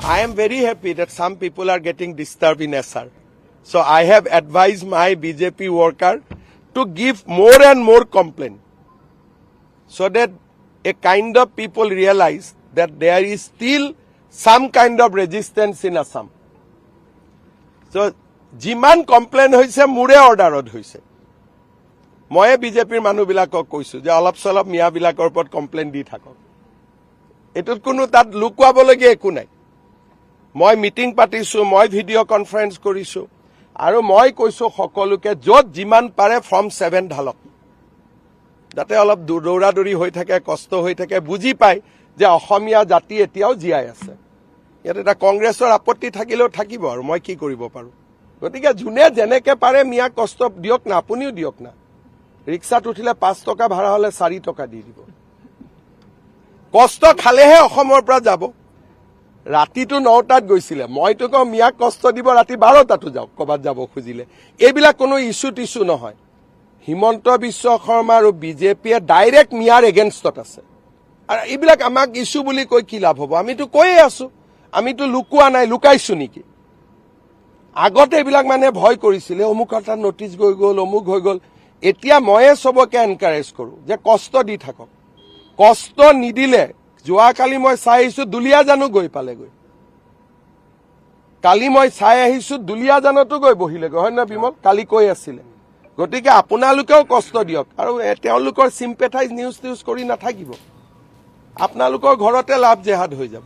I am very happy that some people are getting disturbed in SR. So I have advised my BJP worker to give more and more complaint so that a kind of people realize that there is still some kind of resistance in Assam. So jiman complaint hoise mure orderot hoise. Moye BJP manu bilakok koisu je olop solop miya bilakor upor complaint di thakok. Etut kono tat lukuabologe eku nai. মই meeting পাতিছো মই video' conference কৰিছো আৰু মই কৈছো সকলোকে যত যিমান পাৰে ফ্ৰম 7 ঢালক যাতে অলপ দৌৰাদৌৰি হৈ থাকে কষ্ট হৈ থাকে বুজি পায় যে অসমীয়া জাতি এতিয়াও জীয়াই আছে ইয়াত এটা কংগ্ৰেছৰ আপত্তি থাকিলেও থাকিব আৰু মই কি কৰিব পাৰো গতিকে জুনে যেনেকে পাৰে মিয়া কষ্ট দিয়ক না আপুনিও দিয়ক না ৰিক্সাত উঠিলে 5 টকা ভাড়া হলে 4 টকা দি দিব কষ্ট খালেহে অসমৰ পৰা যাব ৰাতিটো 9টাত গৈছিলে মইতো কম মিয়াক কষ্ট দিব ৰাতি 12টাতো যাওক কবাত যাব খুজিলে এইবিলাক কোনো ইস্যু টিস্যু নহয় হিমন্ত বিশ্ব শৰ্মা আৰু বিজেপিয়ে ডাইৰেক্ট মিয়াৰ এগেইনষ্টত আছে আৰু এইবিলাক আমাক ইস্যু বুলি কৈ কি লাভ হ'ব আমিতো কৈয়ে আছো আমিতো লুকুৱা নাই লুকাইছো নেকি আগতে এইবিলাক মানে ভয় কৰিছিলে অমুকটা নোটিছ গৈ গ'ল অমুক হৈ গ'ল এতিয়া ময়ে সবকে এনকাৰেজ কৰো যে কষ্ট দি থাকক কষ্ট নিদিলে যোৱাকালি মই চাই আহিছো দুলিয়াজানো গৈ পালেগৈ কালি মই চাই আহিছো দুলিয়াজানতো গৈ বহিলেগৈ হয় না বিমল কালি কৈ আছিলে গতিকে আপোনালোকেও কষ্ট দিয়ক আৰু তেওঁলোকৰ সিম্পেথাইজ নিউজ কৰি নাথাকিব আপোনালোকৰ ঘৰতে লাভ জেহাদ হৈ যাব